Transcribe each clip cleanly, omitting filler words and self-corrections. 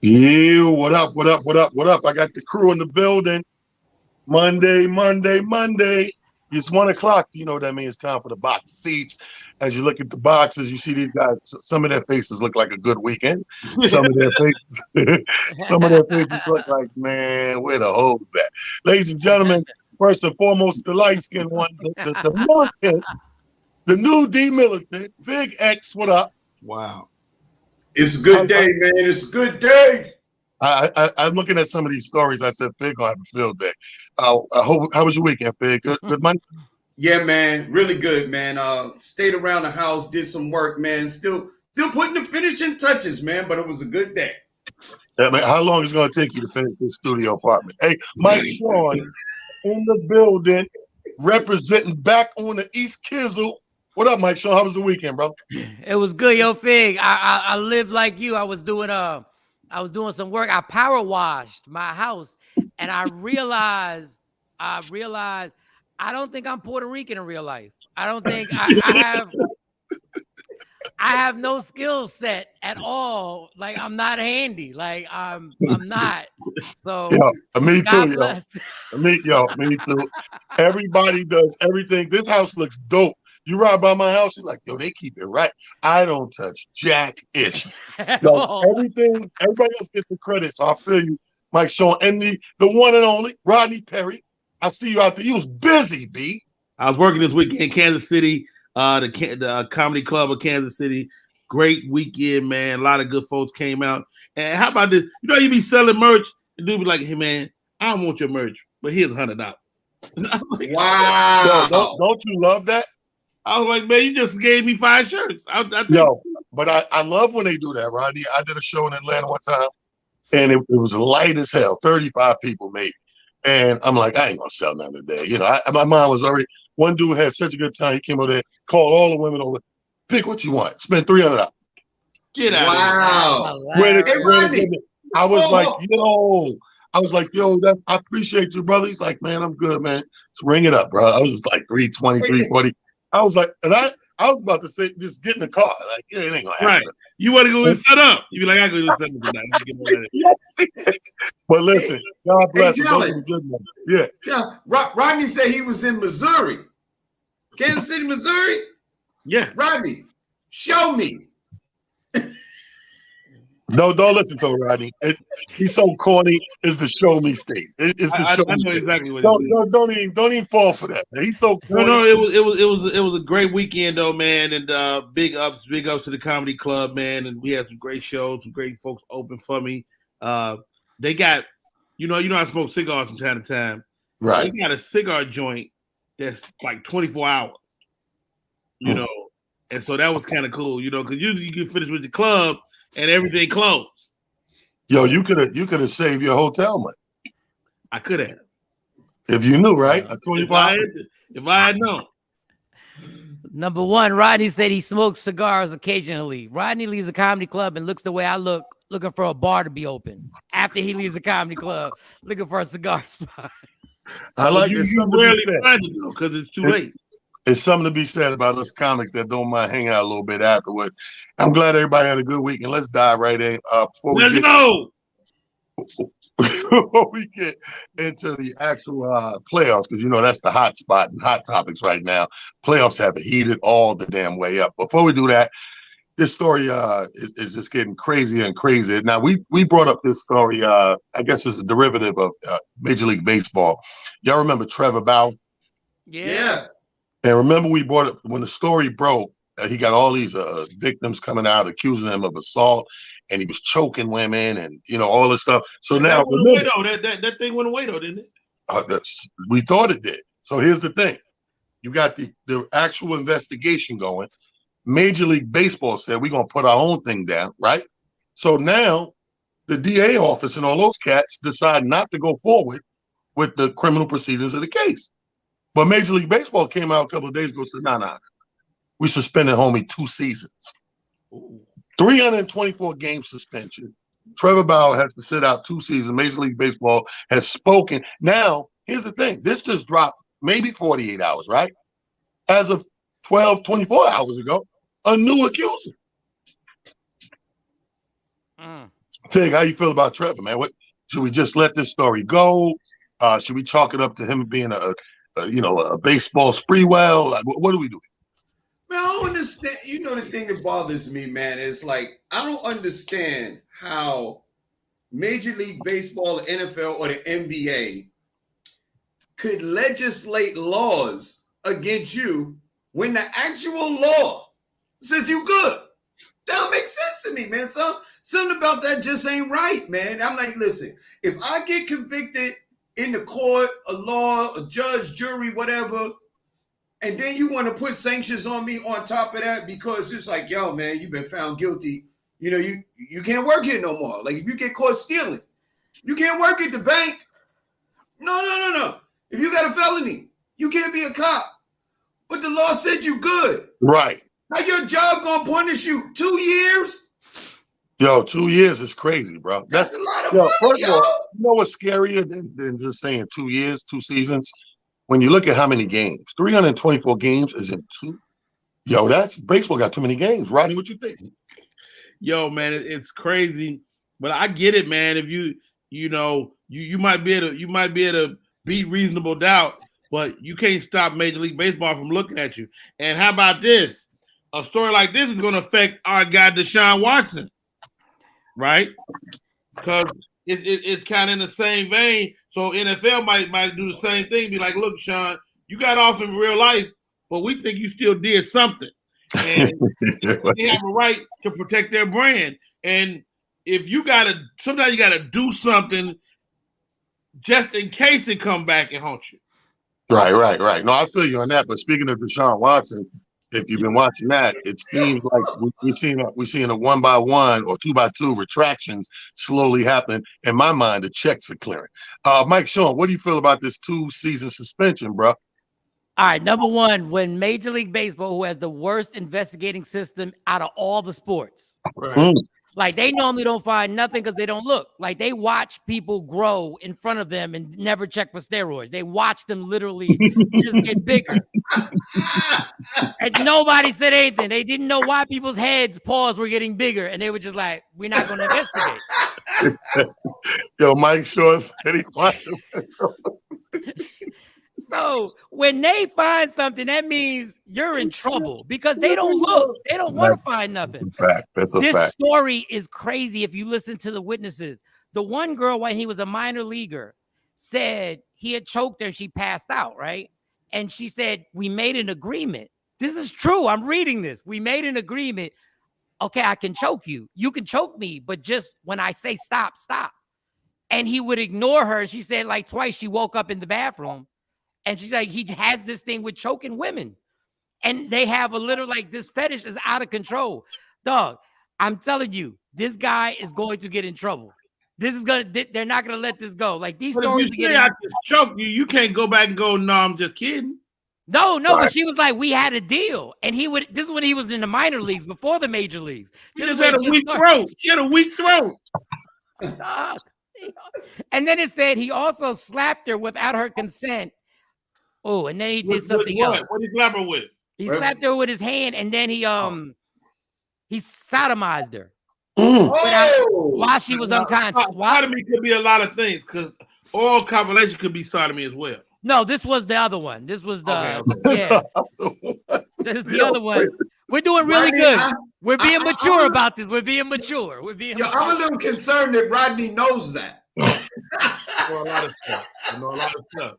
Yeah, what up, what up, what up, what up? I got the crew in the building. Monday. It's 1 o'clock. So you know what that means. It's time for the box seats. As you look at the boxes, you see these guys. Some of their faces look like a good weekend. Some of their faces, some of their faces look like, man, where the hoes at? Ladies and gentlemen, first and foremost, the light skinned one, the militant, the new D militant, Big X. What up? Wow. It's a good day, man. It's a good day. I'm looking at some of these stories. I said, Fig gonna have a field day. How was your weekend, Fig? Good money? Yeah, man. Really good, man. Stayed around the house, did some work, man. Still putting the finishing touches, man. But it was a good day. Yeah, man, how long is it gonna take you to finish this studio apartment? Hey, Mike Sean in the building, representing back on the East Kizzle. What up, Mike Sean? How was the weekend, bro? It was good, yo, Fig. I lived like you. I was doing some work. I power washed my house, and I realized I don't think I'm Puerto Rican in real life. I don't think I have no skill set at all. Like, I'm not handy. Like, I'm not. So me God too, bless. Me too. Everybody does everything. This house looks dope. You ride by my house, you're like, yo, they keep it right. I don't touch jack-ish. Everything, everybody else gets the credit. So I feel you, Mike Sean. And the one and only Rodney Perry. I see you out there. You was busy, B. I was working this weekend in Kansas City, the Comedy Club of Kansas City. Great weekend, man. A lot of good folks came out. And how about this? You know, you be selling merch, and dude be like, hey, man, I don't want your merch, but here's $100. Wow. Yo, don't you love that? I was like, man, you just gave me 5 shirts. But I love when they do that, Rodney. I did a show in Atlanta one time, and it was light as hell, 35 people maybe. And I'm like, I ain't gonna sell nothing today. You know, my mind was already, one dude had such a good time. He came over there, called all the women over, pick what you want, spend $300. Get out wow. of here. Hey, Rodney. I was like, yo, I appreciate you, brother. He's like, man, I'm good, man. Just ring it up, bro. I was just like 320, 340. I was like, and I was about to say, just get in the car. Like, yeah, it ain't gonna happen. Right. You want to go and set up. You be like, I go and set up tonight. Yes. But listen, God bless you. Yeah. Rodney said he was in Missouri. Kansas City, Missouri? Yeah. Rodney, show me. No, don't listen to him, Rodney. He's so corny. It's the show me state. It's the show. I know exactly what. Don't even fall for that, man. He's so corny. No. It was a great weekend though, man. And big ups to the comedy club, man. And we had some great shows, some great folks open for me. They got, you know, I smoke cigars from time to time. Right. They got a cigar joint that's like 24 hours. You know, and so that was kind of cool, you know, because usually you can finish with the club and everything closed. Yo, you could have saved your hotel money. I could have. If you knew, right? A 25. If I had known. Number one, Rodney said he smokes cigars occasionally. Rodney leaves a comedy club and looks the way I look, looking for a bar to be open. After he leaves a comedy club, looking for a cigar spot. I like you it. rarely find it though, because it's too late. It's something to be said about us comics that don't mind hanging out a little bit afterwards. I'm glad everybody had a good week, and let's dive right in. Before we get into the actual playoffs, because you know that's the hot spot and hot topics right now. Playoffs have heated all the damn way up. Before we do that, this story is just getting crazier and crazier. Now we brought up this story. I guess it's a derivative of Major League Baseball. Y'all remember Trevor Bauer? Yeah. And remember, we brought it when the story broke. He got all these victims coming out accusing him of assault, and he was choking women, and you know all this stuff. So now, that thing went away though, didn't it? We thought it did. So here's the thing: you got the actual investigation going. Major League Baseball said we're gonna put our own thing down, right? So now the DA office and all those cats decide not to go forward with the criminal proceedings of the case. But Major League Baseball came out a couple of days ago and said, no. We suspended homie 2 seasons. 324 game suspension. Trevor Bauer has to sit out 2 seasons. Major League Baseball has spoken. Now, here's the thing. This just dropped maybe 48 hours, right? As of 24 hours ago, a new accuser. Fig, how you feel about Trevor, man? What should we just let this story go? Should we chalk it up to him being a baseball spree well? Like, what do we do? Man, I don't understand. You know, the thing that bothers me, man, is like I don't understand how Major League Baseball, the NFL, or the NBA could legislate laws against you when the actual law says you good. That don't make sense to me, man. Something about that just ain't right, man. I'm like, listen, if I get convicted in the court, a law, a judge, jury, whatever, and then you want to put sanctions on me on top of that because it's like, yo, man, you've been found guilty. You know, you can't work here no more. Like if you get caught stealing, you can't work at the bank. No. If you got a felony, you can't be a cop. But the law said you good. Right. Now your job gonna punish you 2 years? Yo, 2 years is crazy, bro. That's a lot of money, first of yo. all, you know what's scarier than just saying 2 years, 2 seasons? When you look at how many games, 324 games is in 2. Yo, that's baseball got too many games. Rodney, what you think? Yo, man, it's crazy, but I get it, man. If you might be able to beat reasonable doubt, but you can't stop Major League Baseball from looking at you. And how about this? A story like this is going to affect our guy Deshaun Watson, right? Because it's kind of in the same vein. So NFL might do the same thing. Be like, look, Sean, you got off in real life, but we think you still did something. And they have a right to protect their brand. And if sometimes you gotta do something just in case it come back and haunt you. Right. No, I feel you on that. But speaking of Deshaun Watson, if you've been watching that, it seems like we're seeing a 1-by-1 or 2-by-2 retractions slowly happen. In my mind, the checks are clearing. Mike Sean, what do you feel about this 2-season suspension, bro? All right, number one, when Major League Baseball, who has the worst investigating system out of all the sports, Right. Like they normally don't find nothing because they don't look. Like they watch people grow in front of them and never check for steroids. They watch them literally just get bigger. And nobody said anything. They didn't know why people's paws were getting bigger. And they were just like, we're not going to investigate. Yo, Mike Shaw said he watched him. So when they find something, that means you're in trouble because they don't look. They don't want to find nothing. That's a fact. That's a fact. This story is crazy if you listen to the witnesses. The one girl, when he was a minor leaguer, said he had choked her and she passed out, right? And she said, we made an agreement. This is true. I'm reading this. We made an agreement. Okay, I can choke you. You can choke me, but just when I say stop, stop. And he would ignore her. She said like twice she woke up in the bathroom. And she's like, he has this thing with choking women. And they have a little, like, this fetish is out of control. Dog, I'm telling you, this guy is going to get in trouble. They're not going to let this go. Like, these stories. If you say I just choke you, you can't go back and go, no, I'm just kidding. No, but she was like, we had a deal. And this is when he was in the minor leagues, before the major leagues. He just had a weak throat. She had a weak throat. And then it said he also slapped her without her consent. Oh, and then he did something else. What did he slap her with? He slapped her with his hand, and then he sodomized her while she was unconscious. Sodomy could be a lot of things because oral copulation could be sodomy as well. No, this was the other one. This was the This is the other one. We're doing really good. We're being mature about this. We're being mature. I'm a little concerned that Rodney knows that. You know a lot of stuff.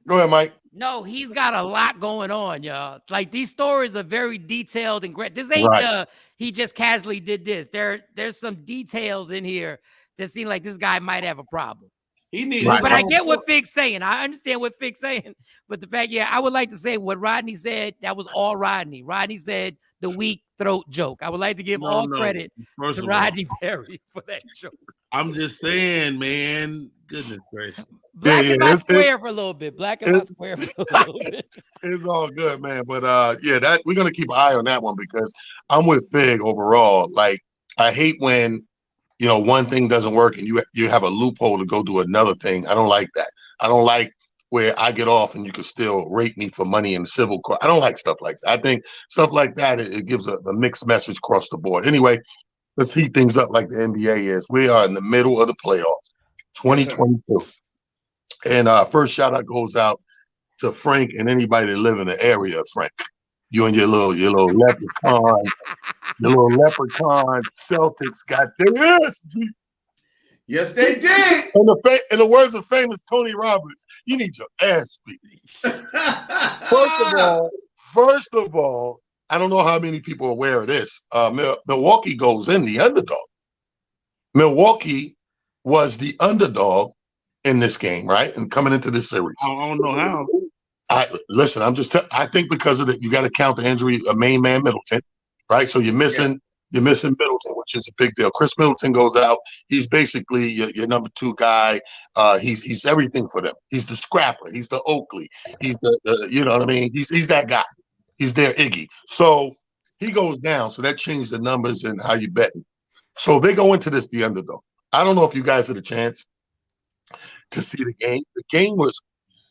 Go ahead, Mike. No, he's got a lot going on, y'all. Like these stories are very detailed and great. This ain't he just casually did this. There's some details in here that seem like this guy might have a problem. He needs, but I get what Fig's saying. I understand what Fig's saying. But the fact, I would like to say what Rodney said. That was all Rodney. Rodney said the weak throat joke. I would like to give credit to Rodney Perry for that joke. I'm just saying, man. Goodness gracious. Black and my square for a little bit. Black and my square for a little bit. It's all good, man. But that we're gonna keep an eye on that one because I'm with Fig overall. Like I hate when one thing doesn't work and you have a loophole to go do another thing. I don't like that. I don't like where I get off and you can still rape me for money in the civil court. I don't like stuff like that. I think stuff like that it gives a mixed message across the board. Anyway, let's heat things up like the NBA is. We are in the middle of the playoffs, 2022. And first shout out goes out to Frank and anybody that live in the area of Frank. You and your little leprechaun Celtics got this. Yes, they did. In the words of famous Tony Roberts, you need your ass beat. First of all, I don't know how many people are aware of this. Milwaukee goes in the underdog. Milwaukee was the underdog in this game, right? And coming into this series. I don't know how. Listen, I think because of that, you got to count the injury of main man Middleton, right? So you're missing Middleton, which is a big deal. Chris Middleton goes out. He's basically your number 2 guy. He's everything for them. He's the scrapper. He's the Oakley. He's the you know what I mean? He's that guy. He's their Iggy. So he goes down. So that changed the numbers and how you betting. So they go into this the underdog. I don't know if you guys had a chance to see the game. The game was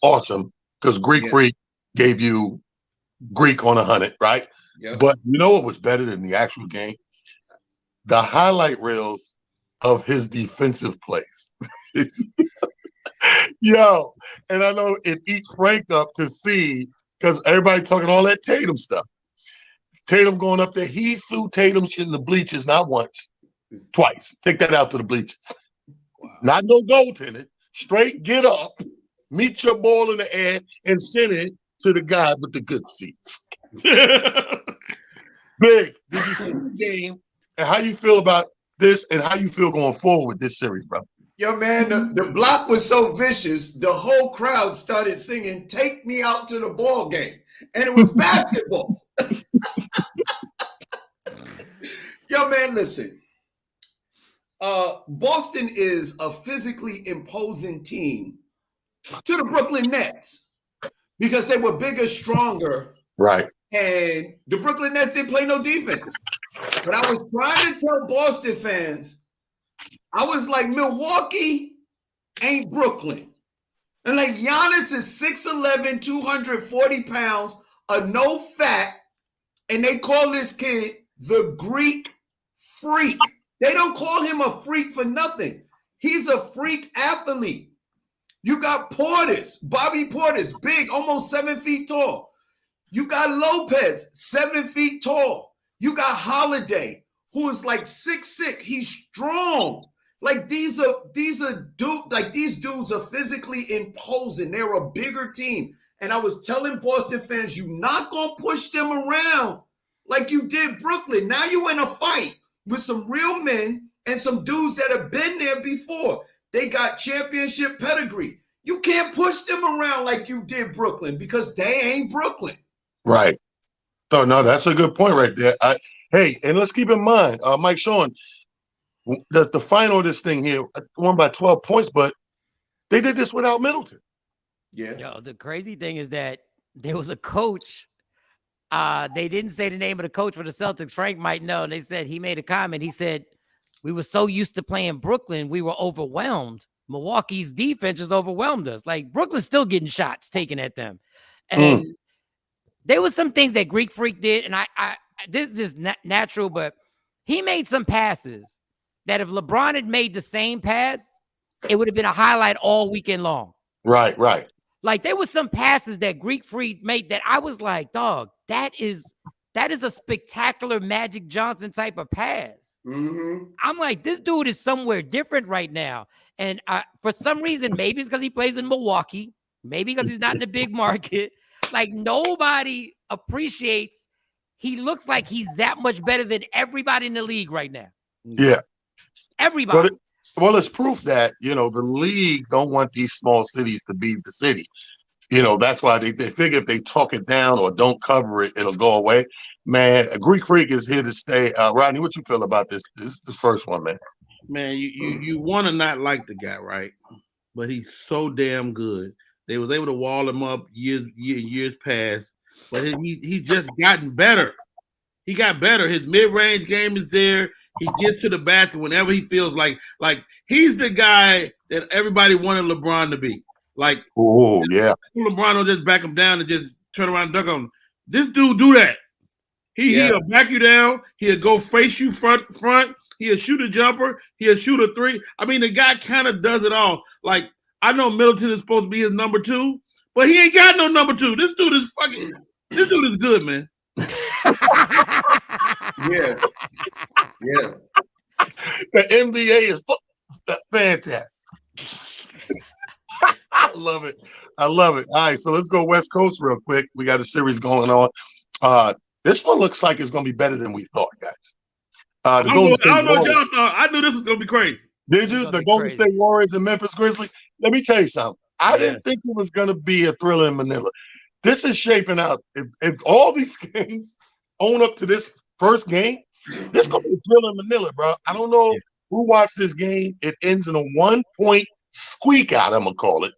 awesome because Greek Freak gave you Greek on 100, right? Yep. But you know what was better than the actual game? The highlight reels of his defensive plays. Yo, and I know it eats Frank up to see, because everybody talking all that Tatum stuff. Tatum going up there. He threw Tatum shit in the bleachers not once, twice. Take that out to the bleachers. Wow. Not no goaltending. Straight get up, meet your ball in the air, and send it to the guy with the good seats. Big, did you see the game and how you feel about this and how you feel going forward with this series, bro? Yo, man, the block was so vicious, the whole crowd started singing, "Take me out to the ball game." And it was basketball. Yo, man, listen. Boston is a physically imposing team to the Brooklyn Nets because they were bigger, stronger. Right. And the Brooklyn Nets didn't play no defense. But I was trying to tell Boston fans, I was like, Milwaukee ain't Brooklyn. And like Giannis is 6'11", 240 pounds, a no fat, and they call this kid the Greek Freak. They don't call him a freak for nothing. He's a freak athlete. You got Portis, Bobby Portis, big, almost 7 feet tall. You got Lopez, 7 feet tall. You got Holiday, who is like 6'6". He's strong. Like these dudes are physically imposing. They're a bigger team. And I was telling Boston fans, you're not gonna push them around like you did Brooklyn. Now you in a fight with some real men and some dudes that have been there before. They got championship pedigree. You can't push them around like you did Brooklyn because they ain't Brooklyn. Right. So no, that's a good point right there. Hey, and let's keep in mind, Mike Sean, the final of this thing here won by 12 points, but they did this without Middleton. Yeah. Yo, the crazy thing is that there was a coach. They didn't say the name of the coach for the Celtics. Frank might know. They said he made a comment. He said, we were so used to playing Brooklyn, we were overwhelmed. Milwaukee's defense has overwhelmed us. Like Brooklyn's still getting shots taken at them. And there was some things that Greek Freak did. And I this is just natural, but he made some passes that if LeBron had made the same pass, it would have been a highlight all weekend long. Right, right. Like there was some passes that Greek Freak made that I was like, dog, that is a spectacular Magic Johnson type of pass. Mm-hmm. I'm like, this dude is somewhere different right now. And for some reason, maybe it's because he plays in Milwaukee, maybe because he's not in the big market. Like nobody appreciates. He looks like he's that much better than everybody in the league right now. Yeah. Everybody. Well, it's proof that, the league don't want these small cities to be the city. That's why they figure if they talk it down or don't cover it, it'll go away. Man, a Greek Freak is here to stay. Rodney, what you feel about this? This is the first one, man. Man, you want to not like the guy, right? But he's so damn good. They was able to wall him up years past, but he's just gotten better. He got better. His mid-range game is there. He gets to the basket whenever he feels like he's the guy that everybody wanted LeBron to be. Like, oh yeah, LeBron will just back him down and just turn around and dunk on him. This dude do that. He'll back you down. He'll go face you front. He'll shoot a jumper. He'll shoot a three. I mean, the guy kind of does it all. Like, I know Middleton is supposed to be his number 2, but he ain't got no number 2. This dude is good, man. Yeah. The NBA is fantastic. I love it. All right, so let's go West Coast real quick. We got a series going on. This one looks like it's going to be better than we thought, guys. The Golden State Warriors. Y'all thought. I knew this was going to be crazy. Did you? The Golden State Warriors and Memphis Grizzlies. Let me tell you something. I didn't think it was going to be a thriller in Manila. This is shaping out. If all these games own up to this first game, this is going to be a thriller in Manila, bro. I don't know who watched this game. It ends in a 1-point squeak out, I'm going to call it,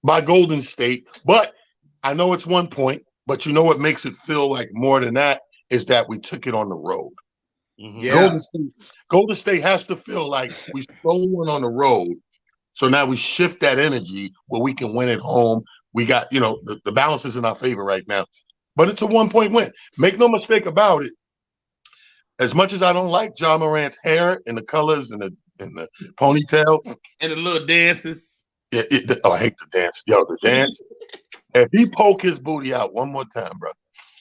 by Golden State. But I know it's 1 point, but you know what makes it feel like more than that is that we took it on the road. Mm-hmm. Yeah. Golden State has to feel like we stole one on the road. So now we shift that energy where we can win at home. We got, the balance is in our favor right now. But it's a 1-point win. Make no mistake about it. As much as I don't like Ja Morant's hair and the colors and the ponytail. And the little dances. I hate the dance. The dance. If he poke his booty out one more time, bro.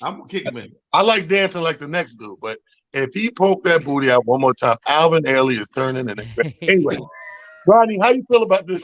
I'm going to kick him in. I like dancing like the next dude, but if he poke that booty out one more time, Alvin Ailey is turning in. Anyway, Ronnie, how you feel about this?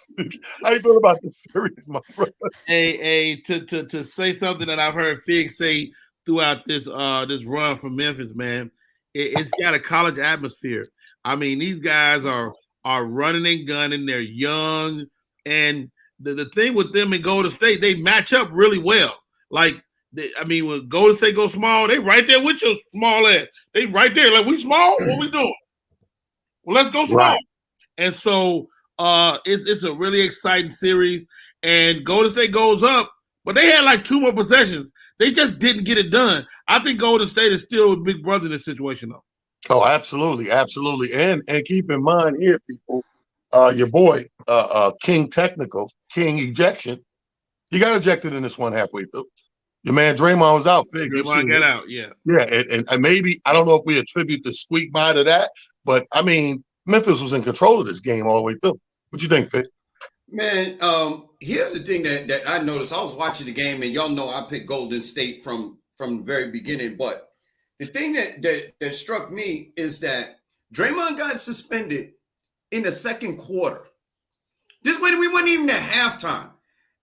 How you feel about this series, my brother? Hey, to say something that I've heard Fig say throughout this run from Memphis, man, it's got a college atmosphere. I mean, these guys are running and gunning. They're young, and the thing with them in Golden State, they match up really well. Like, when Golden State go small, they right there with your small ass. They right there, like, we small? What we doing? Well, let's go small. Right. And so it's a really exciting series. And Golden State goes up, but they had like 2 more possessions. They just didn't get it done. I think Golden State is still a big brother in this situation, though. Oh, absolutely. And keep in mind here, people, your boy, King Ejection, he got ejected in this one halfway through. Your man Draymond was out. Draymond got out, yeah. Yeah, and maybe, I don't know if we attribute the squeak by to that, but, I mean, Memphis was in control of this game all the way through. What you think, Fig? Man, here's the thing that I noticed. I was watching the game, and y'all know I picked Golden State from the very beginning, but the thing that struck me is that Draymond got suspended in the second quarter. This when we weren't even at halftime,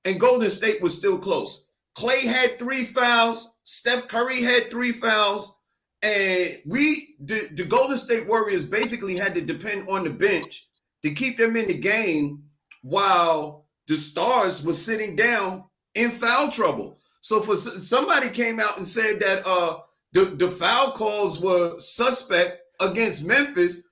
and Golden State was still close. Clay had 3 fouls. Steph Curry had 3 fouls. And the Golden State Warriors basically had to depend on the bench to keep them in the game while the Stars was sitting down in foul trouble. So for somebody came out and said that the foul calls were suspect against Memphis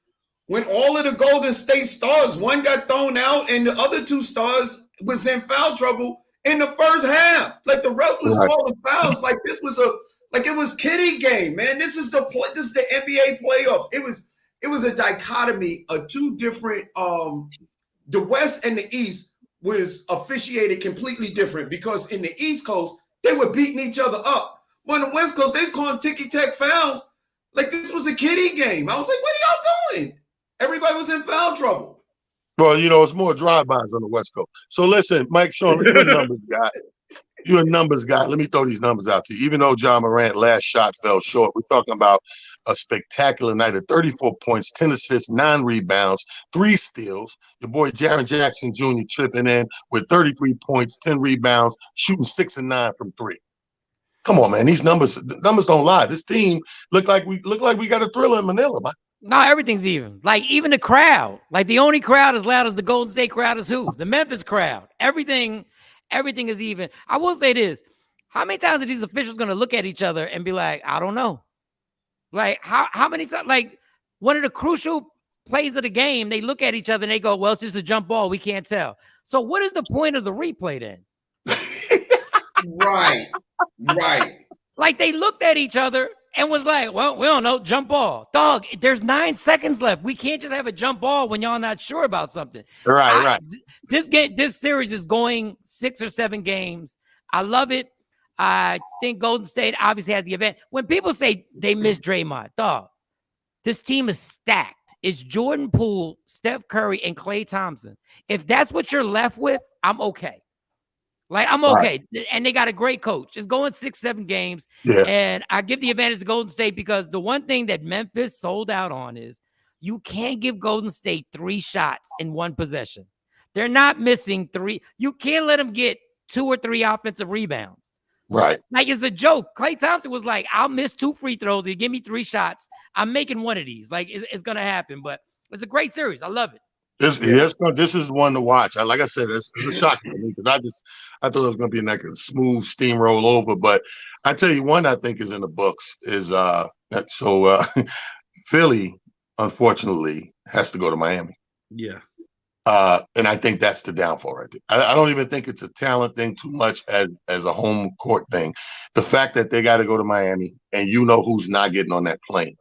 when all of the Golden State Stars, one got thrown out and the other 2 stars was in foul trouble in the first half. Like the ref was calling fouls like this was it was kiddie game, man. This is the NBA playoff. It was a dichotomy of 2 different the West and the East was officiated completely different because in the East Coast they were beating each other up. But on the West Coast, they called ticky-tack fouls like this was a kiddie game. I was like, what are y'all doing? Everybody was in foul trouble. Well, it's more drive-bys on the West Coast. So listen, Mike Sean, you're a numbers guy. You're a numbers guy. Let me throw these numbers out to you. Even though Ja Morant last shot fell short, we're talking about a spectacular night of 34 points, 10 assists, 9 rebounds, 3 steals. Your boy Jaren Jackson Jr. tripping in with 33 points, 10 rebounds, shooting 6 and 9 from 3. Come on, man. These numbers don't lie. This team look like we got a thriller in Manila, man. No, everything's even. Like, even the crowd. Like, the only crowd as loud as the Golden State crowd is who? The Memphis crowd. Everything is even. I will say this. How many times are these officials going to look at each other and be like, I don't know? Like, how many times? Like, one of the crucial plays of the game, they look at each other and they go, well, it's just a jump ball. We can't tell. So what is the point of the replay then? Right. Like, they looked at each other and was like, well, we don't know, jump ball. Dog, there's 9 seconds left. We can't just have a jump ball when y'all not sure about something. Right. This series is going 6 or 7 games. I love it. I think Golden State obviously has the event. When people say they miss Draymond, dog, this team is stacked. is Jordan Poole, Steph Curry, and Klay Thompson. If that's what you're left with, I'm okay. Like, I'm okay. Right. And they got a great coach. Just going 6-7 games. Yeah. And I give the advantage to Golden State because the one thing that Memphis sold out on is you can't give Golden State 3 shots in one possession. They're not missing 3. You can't let them get 2 or 3 offensive rebounds. Right. Like, it's a joke. Klay Thompson was like, I'll miss 2 free throws. You give me 3 shots. I'm making one of these. Like, it's going to happen. But it's a great series. I love it. This is one to watch. Like I said, it's a shock to me because I thought it was going to be like a smooth steamroll over. But I tell you, one I think is in the books is Philly, unfortunately, has to go to Miami. Yeah. And I think that's the downfall right there. I don't even think it's a talent thing too much as a home court thing. The fact that they got to go to Miami and you know who's not getting on that plane.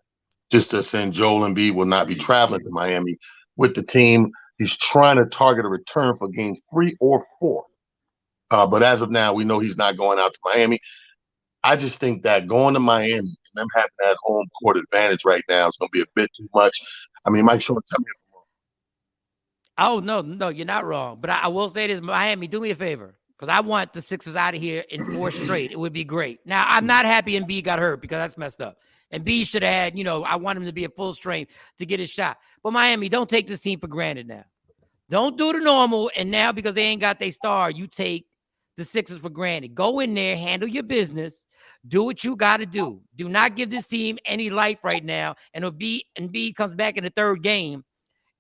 Just to send Joel Embiid will not be traveling to Miami with the team. He's trying to target a return for game 3 or 4. But as of now, we know he's not going out to Miami. I just think that going to Miami and them having that home court advantage right now is going to be a bit too much. I mean, Mike Short, tell me if I'm wrong. Oh, no, you're not wrong. But I will say this, Miami, do me a favor. Because I want the Sixers out of here in 4 straight. It would be great. Now, I'm not happy Embiid got hurt because that's messed up. And B should have had, I want him to be at full strength to get his shot. But Miami, don't take this team for granted now. Don't do the normal. And now because they ain't got their star, you take the Sixers for granted. Go in there, handle your business, do what you got to do. Do not give this team any life right now. And Embiid comes back in the 3rd game,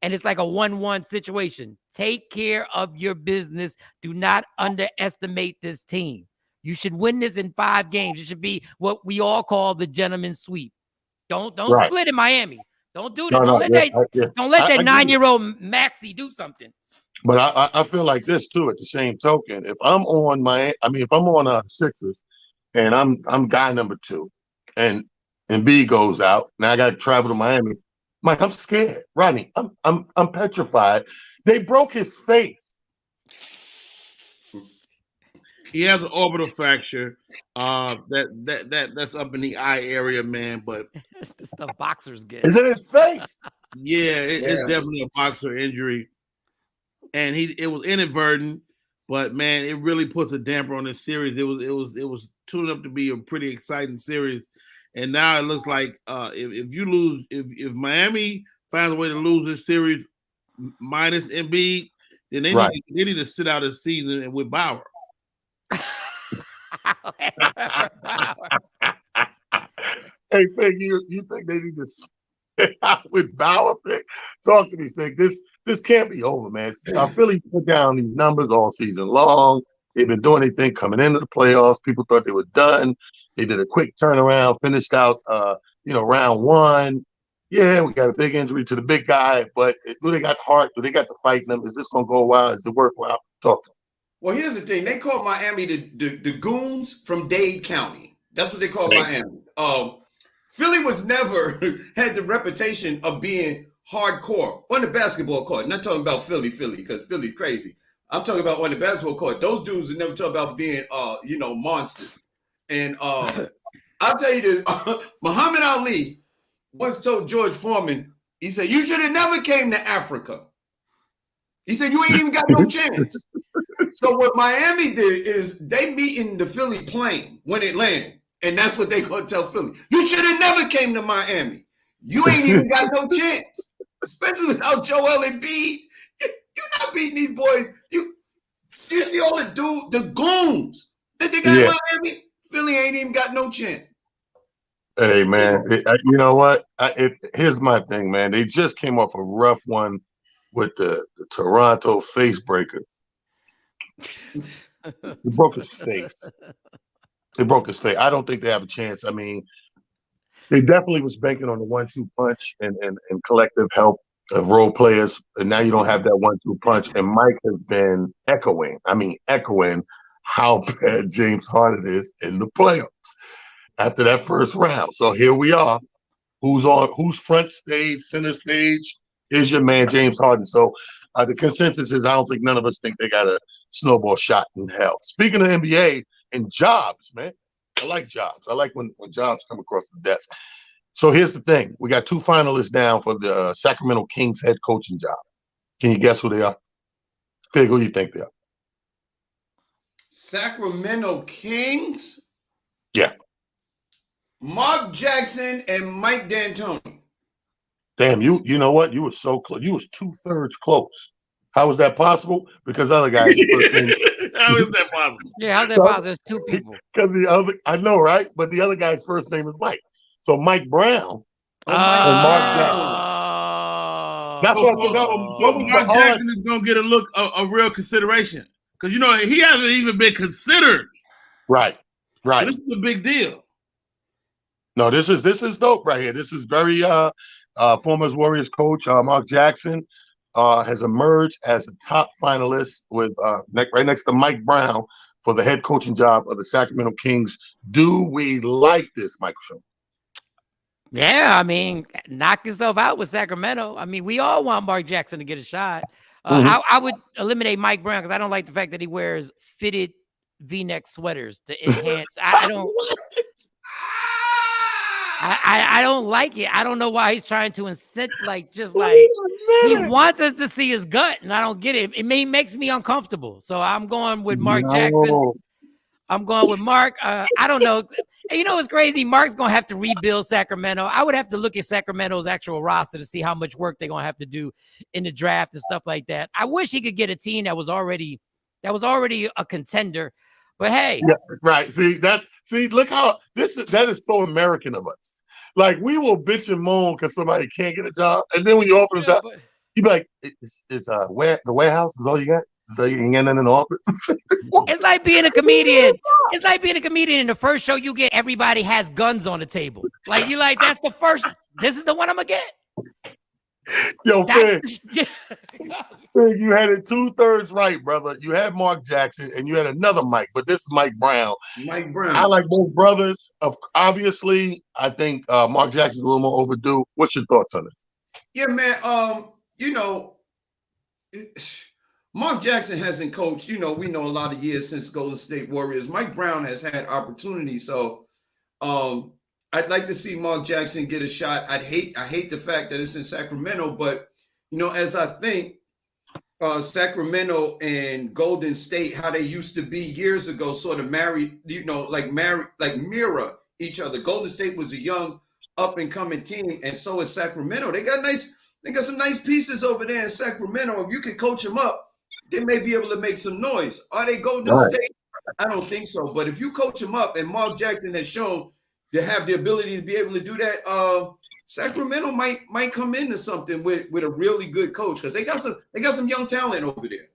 and it's like a 1-1 situation. Take care of your business. Do not underestimate this team. You should win this in 5 games. It should be what we all call the gentleman's sweep. Don't split in Miami. Don't do that. Don't let that 9-year-old Maxey do something. But I feel like this too. At the same token, if I'm on Sixers, and I'm guy number 2, and B goes out, now I got to travel to Miami. Mike, I'm scared. Rodney, I'm petrified. They broke his face. He has an orbital fracture. That's up in the eye area, man. But that's the stuff boxers get. Is it his face? Yeah, it's definitely a boxer injury, and it was inadvertent. But man, it really puts a damper on this series. It was tuning up to be a pretty exciting series, and now it looks like if you lose, if Miami finds a way to lose this series minus Embiid, then they need to sit out a season and with Bauer. Hey, Fig, you think they need to sit out with Bauer? Fig? Talk to me, Fig. This can't be over, man. Philly put down these numbers all season long. They've been doing their thing coming into the playoffs. People thought they were done. They did a quick turnaround, finished out, round 1. Yeah, we got a big injury to the big guy, but do they got heart? Do they got the fight in them? Is this going to go a while? Is it worthwhile? Talk to them. Well, here's the thing. They call Miami the goons from Dade County. That's what they call Miami. Philly was never had the reputation of being hardcore on the basketball court. I'm not talking about Philly, because Philly crazy. I'm talking about on the basketball court. Those dudes never talk about being, monsters. And I'll tell you this, Muhammad Ali once told George Foreman, he said, you should have never came to Africa. He said, you ain't even got no chance. So what Miami did is they meet in the Philly plane when it landed. And that's what they gonna tell Philly. You should have never came to Miami. You ain't even got no chance. Especially without Joel Embiid. You're not beating these boys. You see all the goons that they got in Miami? Philly ain't even got no chance. Hey, man, you know what? Here's my thing, man. They just came off a rough one with the Toronto face breakers. He broke his face. I don't think they have a chance. I mean, they definitely was banking on the 1-2 punch and collective help of role players. And now you don't have that 1-2 punch. And Mike has been echoing how bad James Harden is in the playoffs after that first round. So here we are. Who's front stage, center stage is your man, James Harden. So the consensus is I don't think none of us think they got a snowball shot in hell. Speaking of NBA and jobs, man, I like jobs. I like when jobs come across the desk. So here's the thing: we got 2 finalists down for the Sacramento Kings head coaching job. Can you guess who they are? Fig, who do you think they are? Sacramento Kings. Yeah. Mark Jackson and Mike D'Antoni. Damn, you know what? You were so close. You was 2/3 close. How was that possible? Because other guys. How is that possible? Yeah, how's that possible? There's 2 people. Because the other, I know, right? But the other guy's first name is Mike. So Mike Brown and Mark Jackson. That's what I said. So Mark Jackson is gonna get a real consideration because he hasn't even been considered. Right. So this is a big deal. No, this is dope right here. This is very former Warriors coach Mark Jackson has emerged as the top finalist with right next to Mike Brown for the head coaching job of the Sacramento Kings. Do we like this, Michael Schumer? Yeah, I mean, knock yourself out with Sacramento. I mean, we all want Mark Jackson to get a shot. I would eliminate Mike Brown because I don't like the fact that he wears fitted V-neck sweaters to enhance. I don't. I don't like it. I don't know why he's trying to incent, he wants us to see his gut, and I don't get it. It makes me uncomfortable. So I'm going with Mark Jackson. I'm going with Mark. I don't know. You know what's crazy? Mark's going to have to rebuild Sacramento. I would have to look at Sacramento's actual roster to see how much work they're going to have to do in the draft and stuff like that. I wish he could get a team that was already a contender. But hey, yeah, right. Look how that is so American of us. Like, we will bitch and moan because somebody can't get a job, and then when you open it up, you be like, "The warehouse is all you got? So you ain't got nothing in the office." It's like being a comedian. It's like being a comedian. In the first show you get, everybody has guns on the table. Like, you like, that's the first. This is the one I'm gonna get. Yo, Fig, you had it 2/3 right, brother. You had Mark Jackson and you had another Mike, but this is Mike Brown. Mike Brown. I like both brothers. Obviously, I think Mark Jackson's a little more overdue. What's your thoughts on this? Yeah, man. Mark Jackson hasn't coached. We know a lot of years since Golden State Warriors. Mike Brown has had opportunity, so I'd like to see Mark Jackson get a shot. I hate the fact that it's in Sacramento, but as I think Sacramento and Golden State, how they used to be years ago, sort of married, mirror each other. Golden State was a young up and coming team, and so is Sacramento. They got some nice pieces over there in Sacramento. If you could coach them up, they may be able to make some noise. Are they Golden State? I don't think so. But if you coach them up, and Mark Jackson has shown to have the ability to be able to do that, Sacramento might come into something with a really good coach because they got some young talent over there.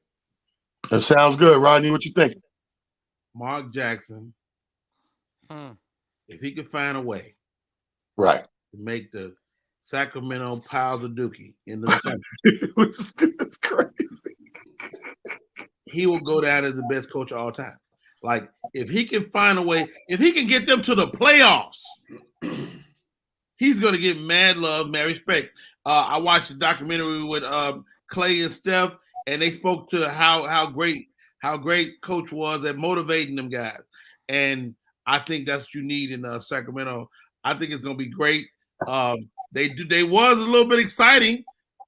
That sounds good, Rodney. What you think? Mark Jackson, if he could find a way, right, to make the Sacramento piles of dookie in the summer, it's crazy. He will go down as the best coach of all time. Like, if he can find a way, if he can get them to the playoffs, he's going to get mad love, mad respect. I watched the documentary with Clay and Steph, and they spoke to how great Coach was at motivating them guys. And I think that's what you need in Sacramento. I think it's going to be great. They was a little bit exciting.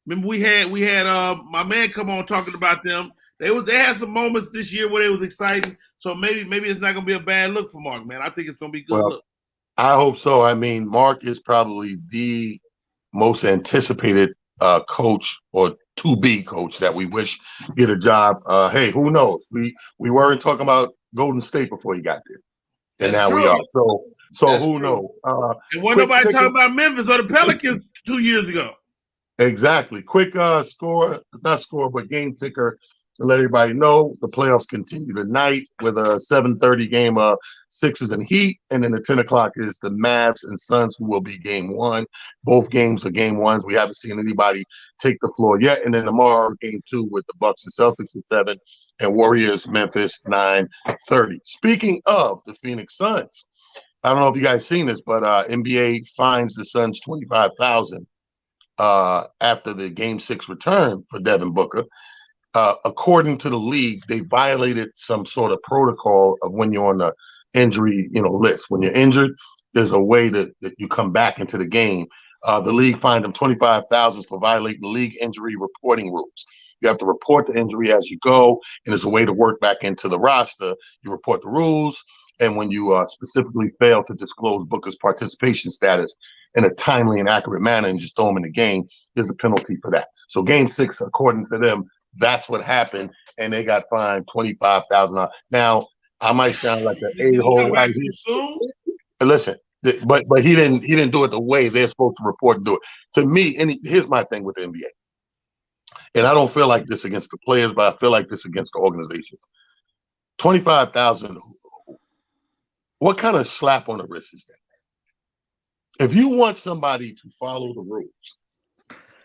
Remember, we had my man come on talking about them. They had some moments this year where it was exciting. So maybe it's not going to be a bad look for Mark, man. I think it's going to be a good look. I hope so. I mean, Mark is probably the most anticipated coach or to-be coach that we wish get a job. Hey, who knows? We weren't talking about Golden State before he got there, and That's now true. we are. So That's who true. knows? And wasn't nobody talking about Memphis or the Pelicans 2 years ago. Exactly. Quick score, not score, but game ticker to let everybody know the playoffs continue tonight with a 7:30 game of Sixers and Heat, and then at 10 o'clock is the Mavs and Suns, who will be game one. Both games are game ones. We haven't seen anybody take the floor yet. And then tomorrow, game two with the Bucks and Celtics at 7, and Warriors Memphis 9:30. Speaking of the Phoenix Suns, I don't know if you guys seen this, but NBA fines the Suns $25,000 after the Game 6 return for Devin Booker. According to the league, they violated some sort of protocol of when you're on the injury, list. When you're injured, there's a way that you come back into the game. The league fined him $25,000 for violating the league injury reporting rules. You have to report the injury as you go, and there's a way to work back into the roster. You report the rules, and when you specifically fail to disclose Booker's participation status in a timely and accurate manner and just throw him in the game, there's a penalty for that. So Game 6, according to them, that's what happened, and they got fined $25,000. Now, I might sound like an a-hole right here. Listen, but he didn't do it the way they're supposed to report and do it. To me, here's my thing with the NBA. And I don't feel like this against the players, but I feel like this against the organizations. 25,000. What kind of slap on the wrist is that? If you want somebody to follow the rules,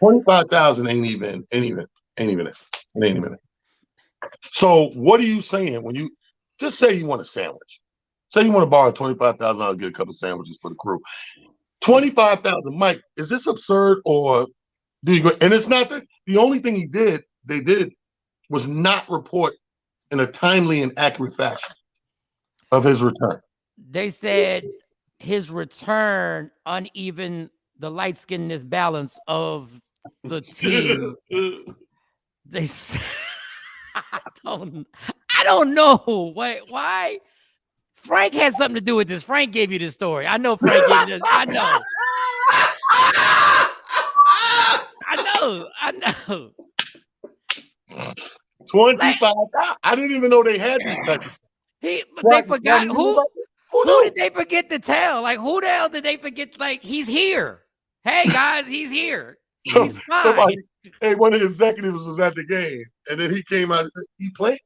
25,000 ain't even it. So what are you saying when you just say you want a sandwich? Say you want to borrow $25,000, get a couple of sandwiches for the crew. 25,000, Mike. Is this absurd, or do you go? And it's not that the only thing they did was not report in a timely and accurate fashion of his return. They said his return uneven the light skinness balance of the team. They said, I don't know why. Frank had something to do with this. Frank gave you this story. I know Frank gave you this. I know. I know. 25. I didn't even know they had these types of they forgot who did they forget to tell? Like, who the hell did they forget? Like, he's here. Hey guys, he's here. He's fine. Hey, one of the executives was at the game, and then he came out. He played.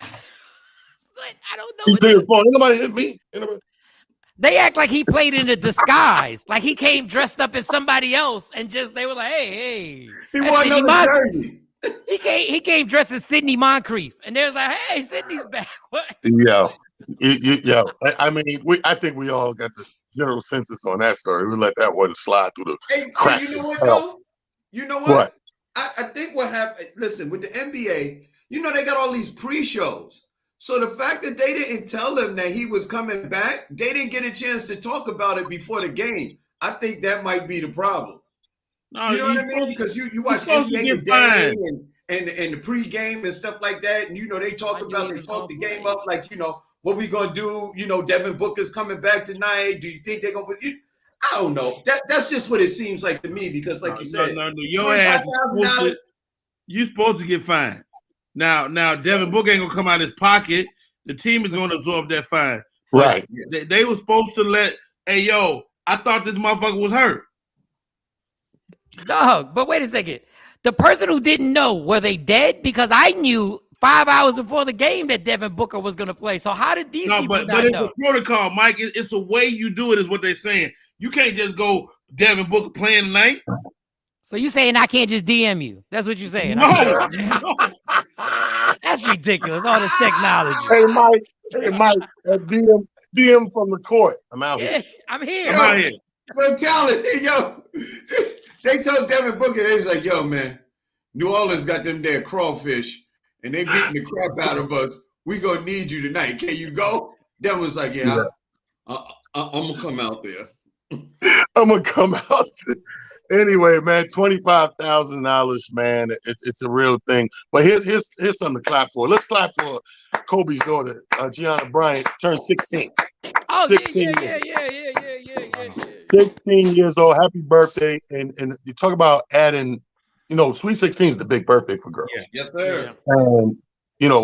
I don't know. He did his phone. Nobody hit me. They act like he played in a disguise. Like he came dressed up as somebody else, and they were like, hey. He won another jersey. He came dressed as Sidney Moncrief, and they was like, hey, Sidney's back. What? Yeah. I mean, I think we all got the general census on that story. We let that one slide through the crack. You know what, though? You know what? I think what happened, listen, with the NBA, they got all these pre-shows. So the fact that they didn't tell him that he was coming back, they didn't get a chance to talk about it before the game. I think that might be the problem. No, you know what I mean? Because you watch NBA Today and the pregame and stuff like that, and they talk the game up like, what we gonna do? Devin Booker's coming back tonight. Do you think they're gonna put you? I don't know. That's just what it seems like to me, because like you said, your ass you supposed to get fined. Now Devin Booker ain't gonna come out of his pocket. The team is gonna absorb that fine. Right. They were supposed to I thought this motherfucker was hurt. Dog, but wait a second. The person who didn't know, were they dead? Because I knew 5 hours before the game that Devin Booker was going to play. So how did these people not know? But it's a protocol, Mike. It's a way you do it, is what they're saying. You can't just go Devin Booker playing tonight. So you saying I can't just DM you? That's what you're saying? No. That's ridiculous. All this technology. Hey, Mike, DM from the court. I'm out here. I'm here. I'm out here. But talent, they told Devin Booker, they was like, yo, man, New Orleans got them there crawfish, and they beating the crap out of us. We gonna need you tonight. Can you go? Devin was like, yeah. I'm gonna come out there. I'm gonna come out there. Anyway, man, $25,000, man. It's a real thing. But here's something to clap for. Let's clap for Kobe's daughter, Gianna Bryant, turned 16. Oh, 16 yeah. 16 years old. Happy birthday. And you talk about adding, Sweet 16 is the big birthday for girls. Yeah. Yes, sir. And,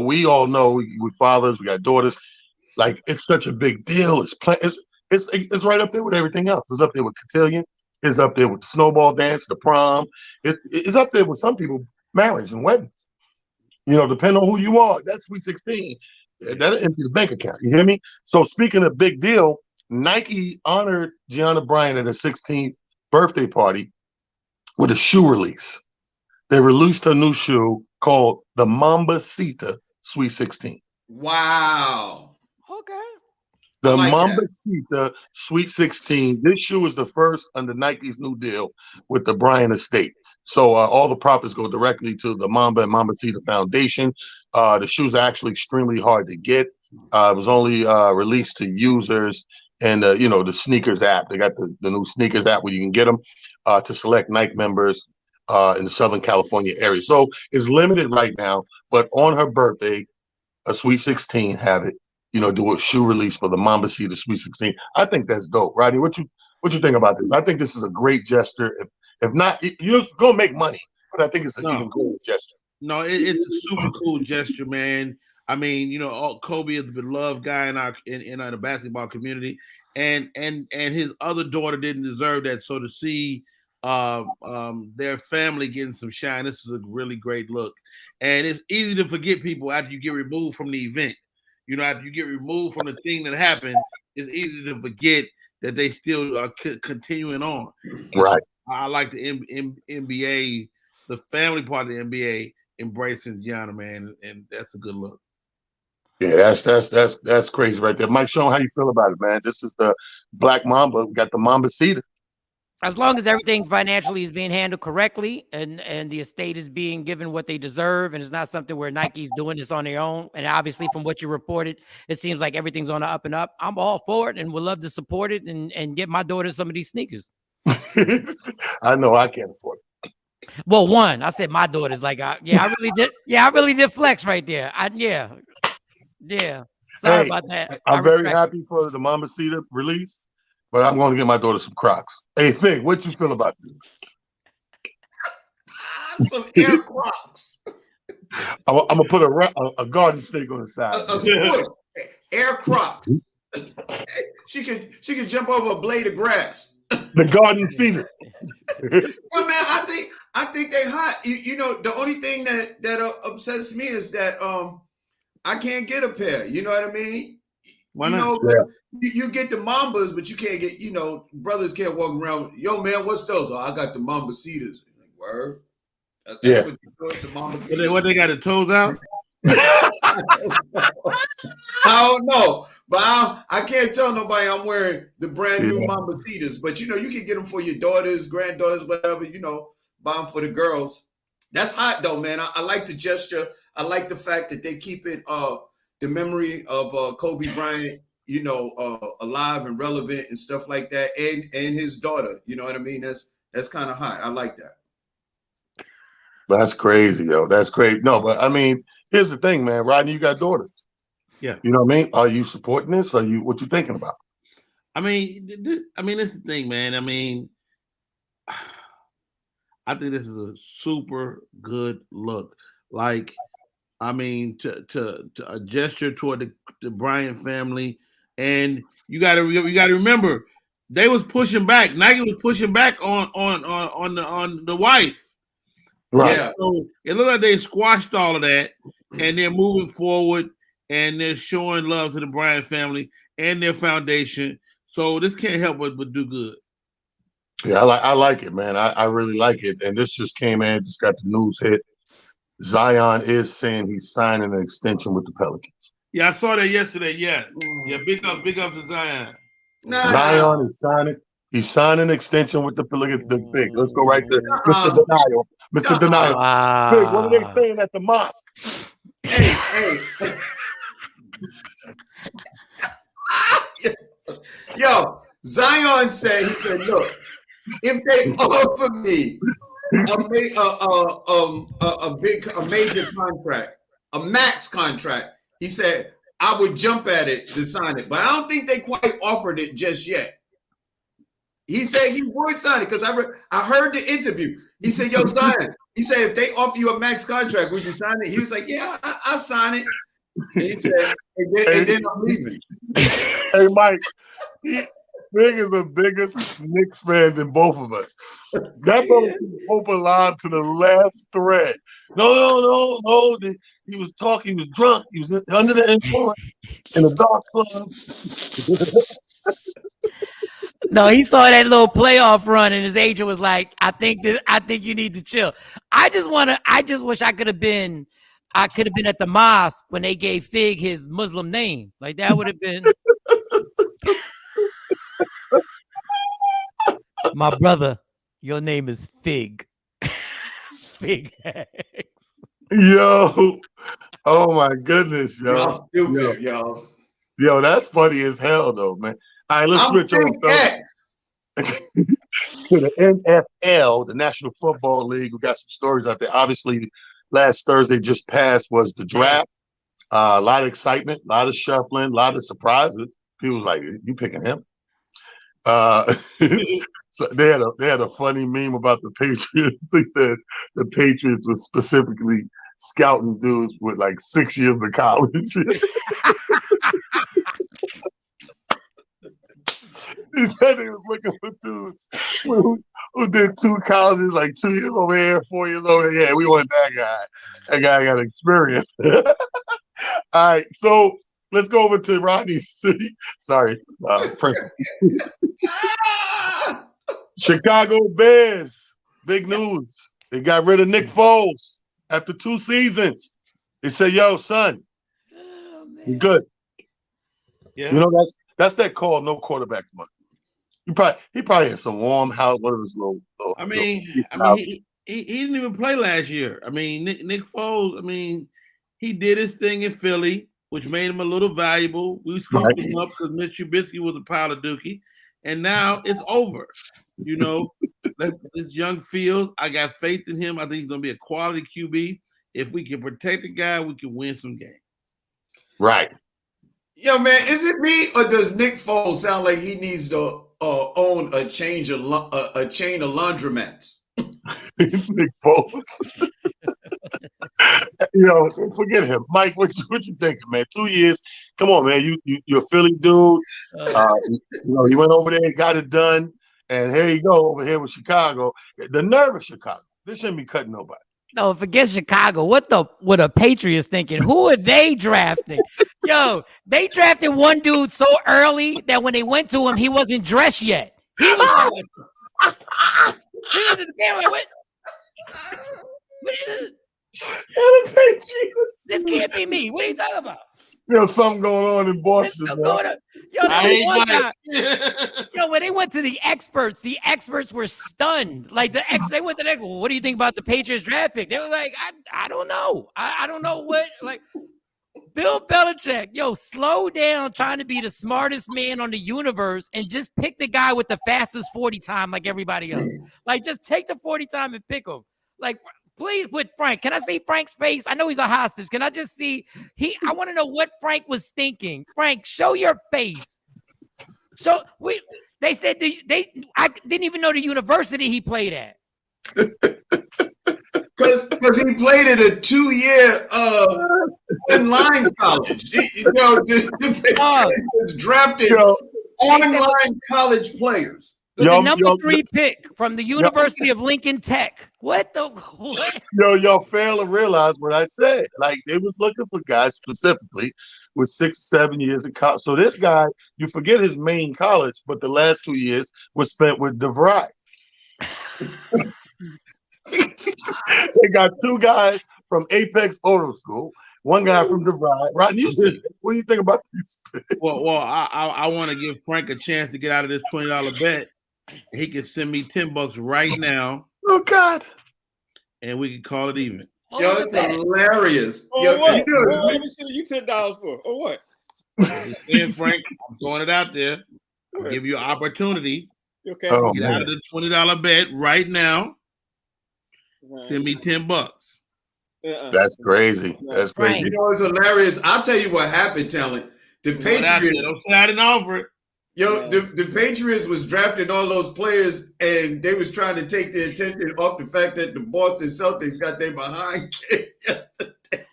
we all know we fathers, we got daughters. Like, it's such a big deal. It's right up there with everything else. It's up there with cotillion. It's up there with the snowball dance, the prom. It's up there with some people, marriage and weddings. Depending on who you are, that's Sweet 16. That'll empty the bank account. You hear me? So speaking of big deal, Nike honored Gianna Bryant at her 16th birthday party with a shoe release. They released a new shoe called the Mambacita Sweet 16. Wow. Okay. The Mambacita Sweet 16. This shoe is the first under Nike's new deal with the Bryant estate. So all the profits go directly to the Mamba and Mambacita Foundation. The shoes are actually extremely hard to get. It was only released to users and the sneakers app. They got the new sneakers app where you can get them to select Nike members in the Southern California area. So it's limited right now, but on her birthday, a Sweet 16 have it, do a shoe release for the Mambasita Sweet 16. I think that's dope. Rodney, what you think about this? I think this is a great gesture. If not, you're gonna make money, but I think it's an even cooler gesture. No, it's a super cool gesture, man. I mean, Kobe is a beloved guy in the basketball community, and his other daughter didn't deserve that. So to see their family getting some shine, this is a really great look. And it's easy to forget people after you get removed from the event. After you get removed from the thing that happened, it's easy to forget that they still are continuing on. Right. I like the NBA, the family part of the NBA embracing Gianna, man, and that's a good look. Yeah, that's crazy right there. Mike Sean, how you feel about it, man? This is the Black Mamba. We got the Mambasita. As long as everything financially is being handled correctly and the estate is being given what they deserve, and it's not something where Nike's doing this on their own. And obviously, from what you reported, it seems like everything's on the up and up. I'm all for it and would love to support it and get my daughter some of these sneakers. I know I can't afford it. Well, I said my daughter's like, I really did. Yeah, I really did flex right there. Yeah. Sorry about that. I'm very happy for the Mambasita release, but I'm going to get my daughter some Crocs. Hey, Fig, what you feel about this? Some Air Crocs. I'm going to put a garden snake on the side. A squish. Air Crocs. She could jump over a blade of grass. The garden phoenix. Well, man, I think they hot. The only thing that upsets me is that I can't get a pair. You know what I mean? Why not? You get the Mambas, but you can't get. Brothers can't walk around. Yo, man, what's those? Oh, I got the Mambacitas. Like, word. That's what you do with the Mambacitas. What they got the toes out? I don't know, but I can't tell nobody I'm wearing the brand new Mambacitas. But you can get them for your daughters, granddaughters, whatever. Buy them for the girls. That's hot though, man. I like the gesture. I like the fact that they keep it the memory of Kobe Bryant, alive and relevant and stuff like that, and his daughter. You know what I mean? That's kind of hot. I like that. That's crazy, yo. That's great. No, but I mean, here's the thing, man. Rodney, you got daughters. Yeah. You know what I mean? Are you supporting this? What you thinking about? I mean, this is the thing, man. I mean, I think this is a super good look. Like, I mean, to a gesture toward the Bryant family, and you got to remember, they was pushing back. Nike was pushing back on the wife. Right. Yeah. So it looked like they squashed all of that, and they're moving forward, and they're showing love to the Bryant family and their foundation. So this can't help but do good. Yeah, I like it, man. I really like it. And this just came in, just got the news hit. Zion is saying he's signing an extension with the Pelicans. Yeah, I saw that yesterday. Yeah. Big up to Zion. Zion is signing. He's signing an extension with the Pelicans. The Fig. Let's go right to Mr. Denial. Mr. Denial. Fig, what are they saying at the mosque? Hey. Yo, Zion said, look, if they offer me a major contract, a max contract, he said, I would jump at it to sign it. But I don't think they quite offered it just yet. He said he would sign it because I heard the interview. He said, yo, Zion, he said, if they offer you a max contract, would you sign it? He was like, yeah, I'll sign it. And he said, and then I'm leaving. Hey, Mike, Big is the biggest Knicks fan than both of us. That brother open live to the last thread. No. He was talking. He was drunk. He was under the influence in a dark club. No, he saw that little playoff run, and his agent was like, "I think you need to chill." I just wish I could have been at the mosque when they gave Fig his Muslim name. Like that would have been. My brother, your name is Fig. Fig. Yo, oh my goodness, yo. Y'all stupid, yo. Yo, that's funny as hell, though, man. All right, let's I'm switch on, Big fellas, X. to the NFL, the National Football League. We got some stories out there. Obviously, last Thursday just passed was the draft. A lot of excitement, a lot of shuffling, a lot of surprises. People was like, "You picking him?" So they had a funny meme about the Patriots. They said the Patriots was specifically scouting dudes with like 6 years of college. He said he was looking for dudes who did 2 colleges, like 2 years over here, 4 years over here. Yeah, we want that guy. That guy got experience. All right, so let's go over to Rodney City. Sorry, Prince. Chicago Bears. Big news. They got rid of Nick Foles after 2 seasons. They said, "Yo, son, you good." Yeah. You know, that's that call, no quarterback money. He probably had some warm house, one of his little I mean, he didn't even play last year. I mean, Nick Foles, I mean, he did his thing in Philly, which made him a little valuable. We scooped him up because Mitch Trubisky was a pile of dookie. And now it's over. You know, this young Fields, I got faith in him. I think he's going to be a quality QB. If we can protect the guy, we can win some games. Right. Yo, man, is it me or does Nick Foles sound like he needs to own a chain of laundromats? Nick Foles. You know, forget him, Mike. What you thinking, man? 2 years. Come on, man. You're a Philly dude. You know, he went over there, got it done, and here you go over here with Chicago. The nerve of Chicago. They shouldn't be cutting nobody. No, forget Chicago. What the Patriots thinking? Who are they drafting? Yo, they drafted one dude so early that when they went to him, he wasn't dressed yet. He was like, he was in the camera like, what is this? This can't be me. What are you talking about? You know, something going on in Boston. Yo, one guy, when they went to the experts were stunned. Like they went to the well, what do you think about the Patriots draft pick? They were like, I don't know. I don't know what, like, Bill Belichick, yo, slow down trying to be the smartest man on the universe and just pick the guy with the fastest 40 time like everybody else. Like, just take the 40 time and pick him. Like, please, with Frank, can I see Frank's face? I know he's a hostage. Can I just see? I want to know what Frank was thinking. Frank, show your face. They said I didn't even know the university he played at. Because he played at a 2-year online college. The drafted online college players. The number 3 pick from the University of Lincoln Tech. What? Y'all fail to realize what I said. Like, they was looking for guys specifically with 6 or 7 years of college. So this guy, you forget his main college, but the last 2 years was spent with DeVry. They got 2 guys from Apex Auto School, 1 guy from DeVry. Rodney, what do you think about these? Well, I want to give Frank a chance to get out of this $20 bet. He can send me $10 right now. Oh God! And we can call it even. Yo, it's hilarious. Oh, Yo, what? Let me send you $10 for. Or what? Saying, Frank, I'm throwing it out there. I'll give you an opportunity. Okay. Oh, get out of the $20 bet right now. Send me $10. That's crazy. That's crazy. You know, it's hilarious. I'll tell you what happened, Talent. The Patriots. Don't say I didn't offer it. Yo, the Patriots was drafting all those players, and they was trying to take the attention off the fact that the Boston Celtics got their behind kicked yesterday.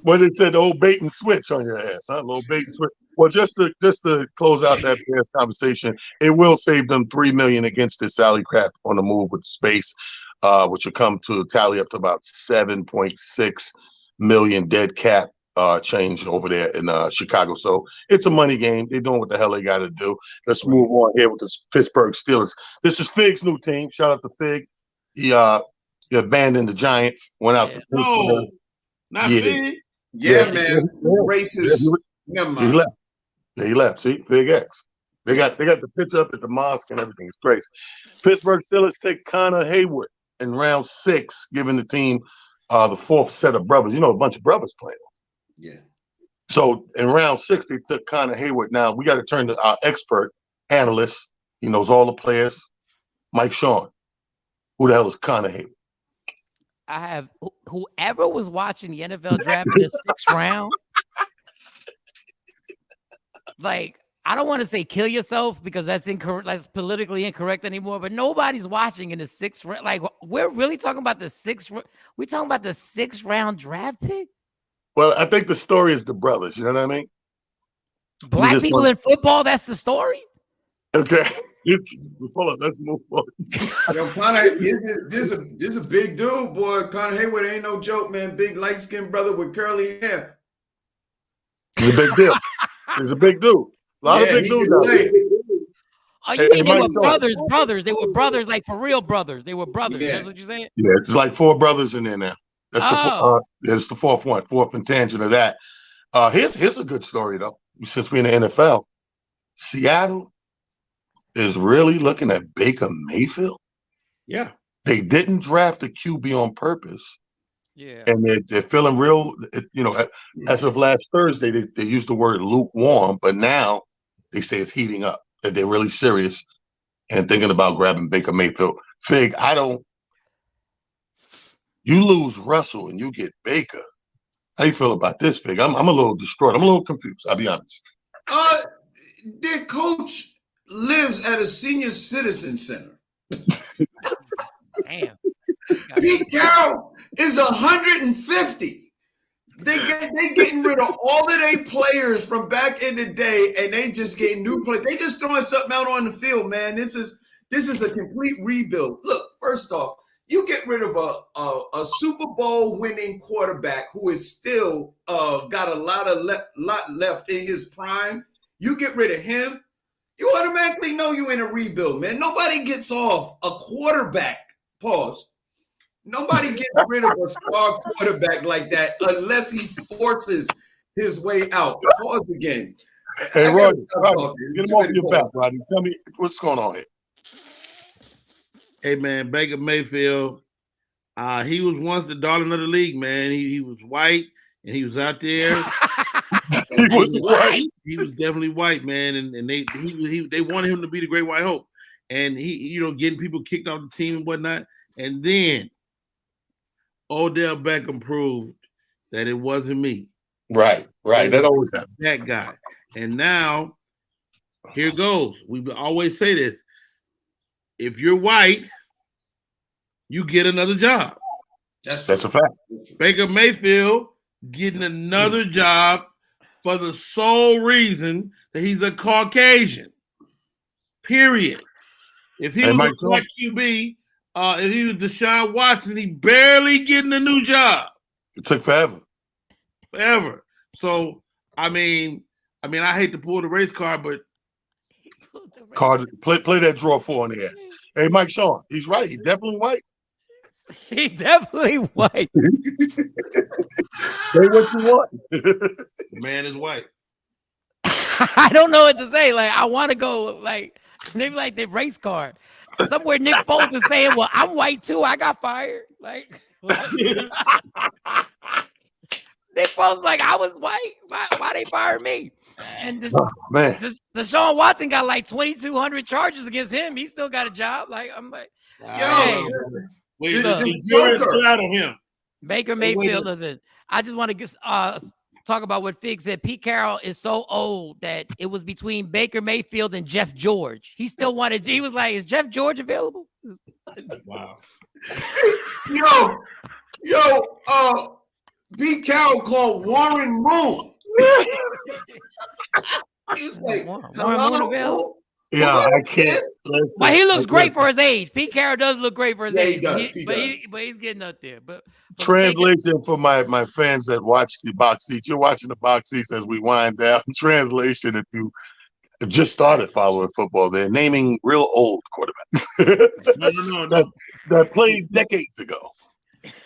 What they said, the old bait and switch on your ass, huh? A little bait and switch. Well, just to close out that Bears conversation, it will save them $3 million against this salary cap on the move with space, which will come to tally up to about 7.6 million dead cap. Change over there in Chicago. So it's a money game. They're doing what the hell they got to do. Let's move on here with the Pittsburgh Steelers. This is Fig's new team. Shout out to Fig. He abandoned the Giants, went out to no, not Fig. Yeah, man. Racist. Never mind. He left. Yeah, he left. See, Fig X. They got the picture up at the mosque and everything. It's crazy. Pittsburgh Steelers take Connor Hayward in round 6, giving the team the 4th set of brothers. You know, a bunch of brothers playing. Yeah. So in round 6, they took Connor Hayward. Now we got to turn to our expert, analyst. He knows all the players. Mike Sean. Who the hell is Connor Hayward? I have whoever was watching the NFL draft in the 6th round. Like, I don't want to say kill yourself because that's incorrect. That's politically incorrect anymore. But nobody's watching in the 6th round. Like, we're really talking about the 6th. We're talking about the 6th round draft pick. Well, I think the story is the brothers. You know what I mean? Black people in football. That's the story. Okay. Hold on, let's move on. Yo, Connor, this is a big dude, boy. Connor Hayward ain't no joke, man. Big light-skinned brother with curly hair. He's a big deal. He's a big dude. A lot of big dudes out there. Oh, you mean they were brothers? They were brothers, like for real brothers. They were brothers. Yeah. That's what you're saying? Yeah, it's like 4 brothers in there now. That's it's the fourth one, fourth and tangent of that. Here's a good story though. Since we're in the NFL, Seattle is really looking at Baker Mayfield. Yeah. They didn't draft a QB on purpose. Yeah. And they're feeling real, as of last Thursday, they used the word lukewarm, but now they say it's heating up, that they're really serious and thinking about grabbing Baker Mayfield. Fig, you lose Russell and you get Baker. How you feel about this, Fig? I'm a little distraught. I'm a little confused, I'll be honest. Their coach lives at a senior citizen center. Damn. Pete Carroll is 150. They getting rid of all of their players from back in the day, and they just getting new players. They just throwing something out on the field, man. This is a complete rebuild. Look, first off, you get rid of a Super Bowl winning quarterback who is still got a lot left in his prime. You get rid of him, you automatically know you're in a rebuild, man. Nobody gets off a quarterback. Pause. Nobody gets rid of a star quarterback like that unless he forces his way out. Pause the game. Hey, Roddy, get him off your back, Roddy. Tell me what's going on here. Hey, man, Baker Mayfield, he was once the darling of the league, man. He was white, and he was out there. He was white. He was definitely white, man, and they wanted him to be the great white hope. And he, getting people kicked off the team and whatnot. And then Odell Beckham proved that it wasn't me. Right. That always happens. That guy. And now, here goes. We always say this. If you're white, you get another job. That's a fact. Baker Mayfield getting another job for the sole reason that he's a Caucasian. Period. If he was a black QB, if he was Deshaun Watson, he barely getting a new job. It took forever. So, I mean, I hate to pull the race card, but Card, play that draw 4 on the ass. Hey, Mike Sean, he's right. He's definitely white. He's definitely white. Say what you want. The man is white. I don't know what to say. Like, I want to go maybe like the race card. Somewhere Nick Foles is saying, well, I'm white too. I got fired. Like, Nick Foles like, I was white. Why they fired me? And Deshaun Watson got like 2,200 charges against him. He still got a job. Like, I'm like, yo, out of him. Baker Mayfield, listen, I just want to talk about what Fig said. Pete Carroll is so old that it was between Baker Mayfield and Jeff George. He still wanted, he was like, is Jeff George available? Wow. Yo, Pete Carroll called Warren Moon. He was like, Warren Moon available? Yeah, I can't. Well, he looks great for his age. Pete Carroll does look great for his age. He but does. He's getting up there. But Translation for my fans that watch the box seats. You're watching the box seats as we wind down. Translation, if you have just started following football, they're naming real old quarterbacks. No. That played decades ago.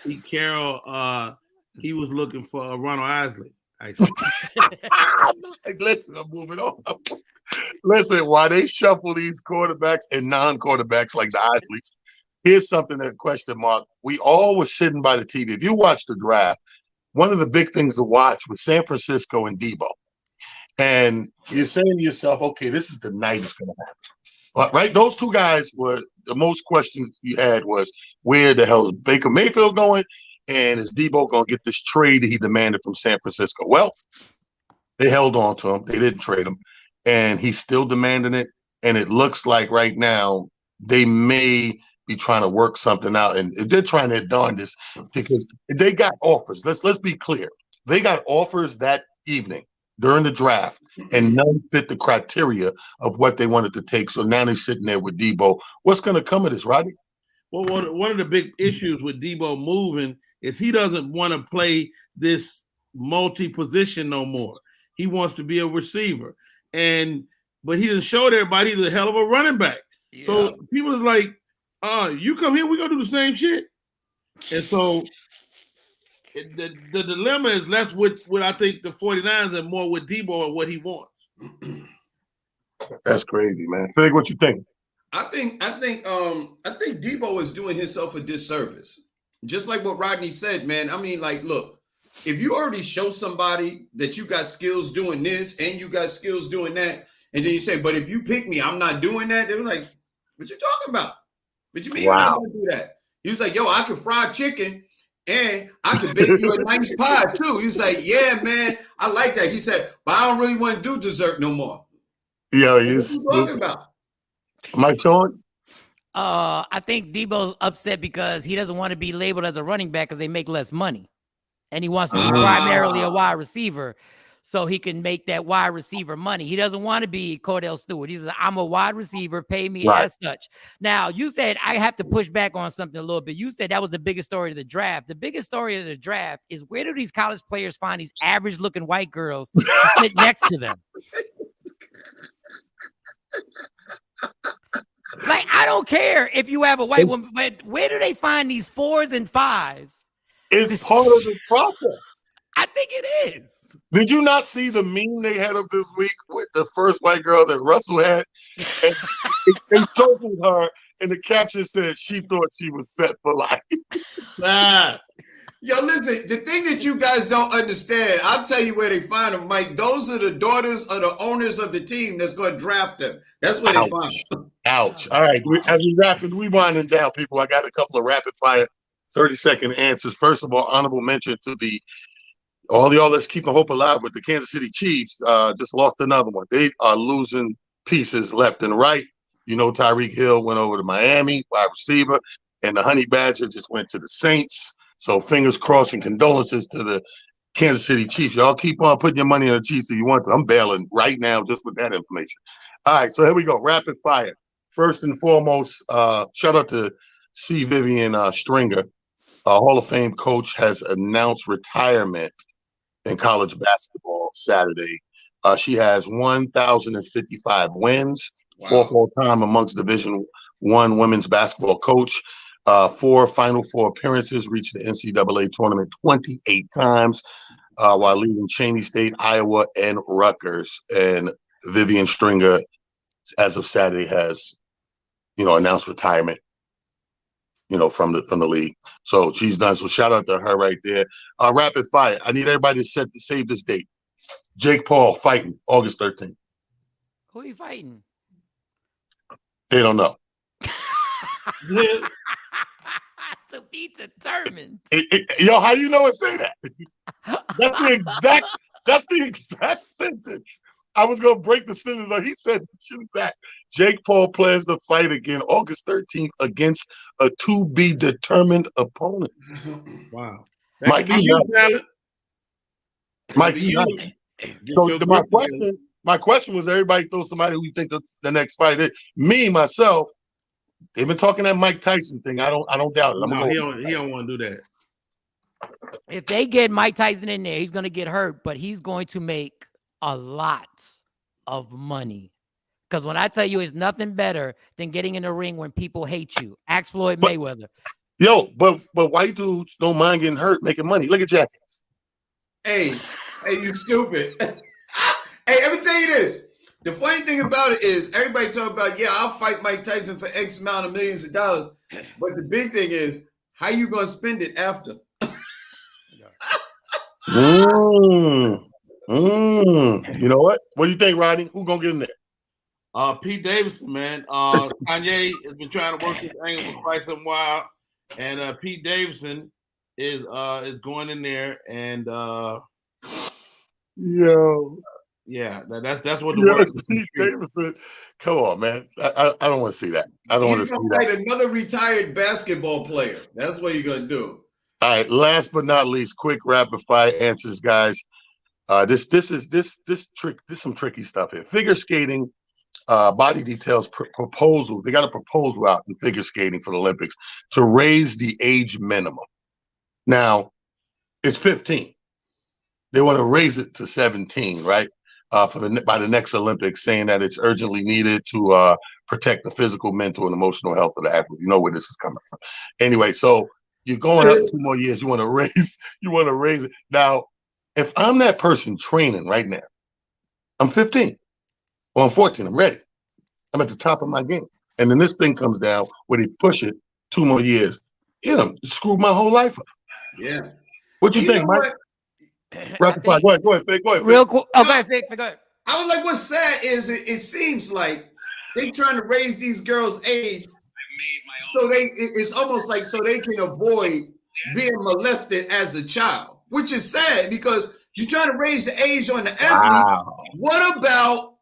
Pete Carroll, he was looking for Ronald Isley. Listen, I'm moving on. Listen, while they shuffle these quarterbacks and non-quarterbacks like the Isleys, here's something that question mark. We all were sitting by the TV. If you watch the draft, one of the big things to watch was San Francisco and Debo. And you're saying to yourself, okay, this is the night it's going to happen. Right? Those two guys were the most questions you had was where the hell is Baker Mayfield going? And is Debo going to get this trade that he demanded from San Francisco? Well, they held on to him. They didn't trade him. And he's still demanding it. And it looks like right now they may be trying to work something out. And they're trying their darndest because they got offers. Let's be clear. They got offers that evening during the draft, and none fit the criteria of what they wanted to take. So now they're sitting there with Debo. What's going to come of this, Rodney? Well, one of the big issues with Debo moving is he doesn't want to play this multi-position no more. He wants to be a receiver. But he didn't show everybody he's a hell of a running back. Yeah. So people is like, you come here, we're going to do the same shit. And so the dilemma is less with I think the 49ers and more with Debo and what he wants. That's crazy, man. Fig, what you think? I think Debo is doing himself a disservice. Just like what Rodney said, man. I mean, like, look, if you already show somebody that you got skills doing this and you got skills doing that, and then you say, but if you pick me, I'm not doing that. They're like, what you talking about? What you mean I'm not gonna do that? He was like, yo, I can fry chicken and I can bake you a nice pie too. He was like, yeah, man, I like that. He said, but I don't really want to do dessert no more. Yo, what you talking about? Am I showing? I think Debo's upset because he doesn't want to be labeled as a running back because they make less money. And he wants to be primarily a wide receiver so he can make that wide receiver money. He doesn't want to be Cordell Stewart. He says, I'm a wide receiver, pay me as such. Now, you said I have to push back on something a little bit. You said that was the biggest story of the draft. The biggest story of the draft is where do these college players find these average-looking white girls to sit next to them? Like, I don't care if you have a white woman, but where do they find these 4s and 5s? It's part of the process. I think it is. Did you not see the meme they had up this week with the first white girl that Russell had? And they circled her, and the caption said she thought she was set for life. Yo, listen, the thing that you guys don't understand, I'll tell you where they find them, Mike. Those are the daughters of the owners of the team that's going to draft them. That's where they find them. Ouch. All right. As we winding down, people, I got a couple of rapid fire 30-second answers. First of all, honorable mention to all y'all that's keeping hope alive with the Kansas City Chiefs. Just lost another one. They are losing pieces left and right. You know, Tyreek Hill went over to Miami, wide receiver, and the Honey Badger just went to the Saints. So fingers crossed and condolences to the Kansas City Chiefs. Y'all keep on putting your money on the Chiefs if you want to. I'm bailing right now just with that information. All right, so here we go. Rapid fire. First and foremost, shout out to C. Vivian Stringer. Hall of Fame coach has announced retirement in college basketball Saturday. She has 1,055 wins, fourth all-time amongst Division I women's basketball coach. 4 Final Four appearances, reached the NCAA tournament 28 times while leading Cheney State, Iowa, and Rutgers. And Vivian Stringer, as of Saturday, has, announced retirement, from the league. So she's done. So shout out to her right there. Rapid fire. I need everybody to save this date. Jake Paul fighting August 13th. Who are you fighting? They don't know. To be determined. Yo, how you know it say that? That's the exact sentence. I was gonna break the sentence. He said that Jake Paul plans to fight again August 13th against a to be determined opponent. Wow. Mike, so my question was, everybody throw somebody who you think the next fight is. Me, myself, they've been talking that Mike Tyson thing. I don't doubt it. He don't want to do that. If they get Mike Tyson in there, he's going to get hurt, but he's going to make a lot of money. Because when I tell you, it's nothing better than getting in the ring when people hate you. Ask Floyd Mayweather. Yo, but white dudes don't mind getting hurt making money. Look at Jackass. Hey, you stupid. Hey, let me tell you this. The funny thing about it is everybody talk about, I'll fight Mike Tyson for X amount of millions of dollars. But the big thing is, how you going to spend it after? You know what? What do you think, Rodney? Who gonna get in there? Pete Davidson, man. Kanye has been trying to work this angle for quite some while, and Pete Davidson is going in there, and yeah, that's what the word is. Pete Davidson. Come on, man. I don't want to see that. I don't want to see He's gonna fight another retired basketball player. That's what you're gonna do. All right. Last but not least, quick rapid fire answers, guys. This some tricky stuff here. Figure skating, body details proposal. They got a proposal out in figure skating for the Olympics to raise the age minimum. Now, it's 15. They want to raise it to 17, right? By the next Olympics, saying that it's urgently needed to protect the physical, mental, and emotional health of the athlete. You know where this is coming from. Anyway, so you're going up 2 more years. You want to raise it. Now, if I'm that person training right now, I'm 15 or I'm 14, I'm ready. I'm at the top of my game. And then this thing comes down where they push it 2 more years. Screwed my whole life up. Yeah. What you think, Mike? Rapid fire. Go ahead, Fig. Go ahead. Real quick. Okay, Fig, go ahead. I was like, what's sad is it seems like they trying to raise these girls' age, so it's almost like so they can avoid being molested as a child, which is sad because you're trying to raise the age on the athlete. Wow.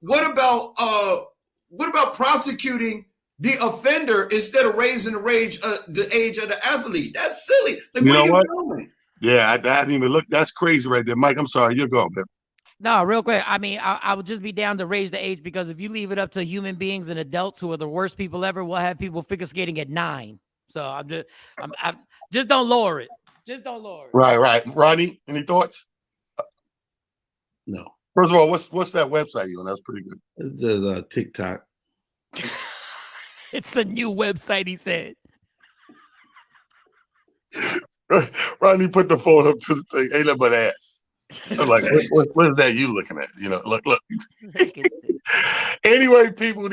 What about prosecuting the offender instead of raising the age of the athlete? That's silly. Like, you know what? Doing? Yeah, I didn't even look. That's crazy right there, Mike. I'm sorry. You're going, man. No, real quick. I mean, I would just be down to raise the age because if you leave it up to human beings and adults who are the worst people ever, we'll have people figure skating at 9. So I'm just don't lower it. Just don't lower it. Right. Ronnie, any thoughts? No. First of all, what's that website you on? That's pretty good. The TikTok. It's a new website, he said. Ronnie put the phone up to the thing. Ain't nothing but ass. I'm like, what is that you looking at? Look. Anyway, people,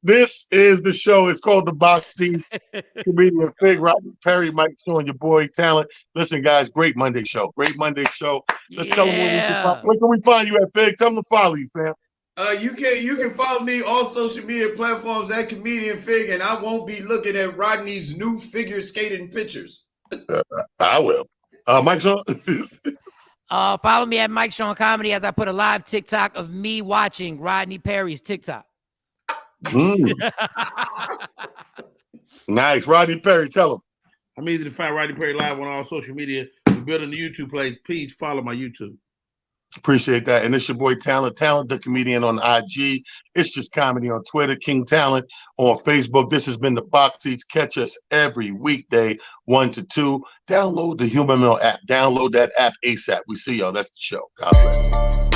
this is the show. It's called The Box Seats. Comedian Fig, Rodney Perry, Mike showing your boy talent. Listen, guys, great Monday show. Let's tell them where can we find you at, Fig? Tell them to follow you, fam. You can follow me on social media platforms at Comedian Fig, and I won't be looking at Rodney's new figure skating pictures. I will. Mike Sean. Follow me at Mike Sean Comedy as I put a live TikTok of me watching Rodney Perry's TikTok. Nice. Rodney Perry, tell him. I'm easy to find Rodney Perry live on all social media. We're building the YouTube page. Please follow my YouTube. Appreciate that. And it's your boy Talent, the comedian on IG. It's just comedy on Twitter, King Talent on Facebook. This has been The Box Seats. Catch us every weekday, 1 to 2. Download the Humor Mill app. Download that app ASAP. We see y'all. That's the show. God bless.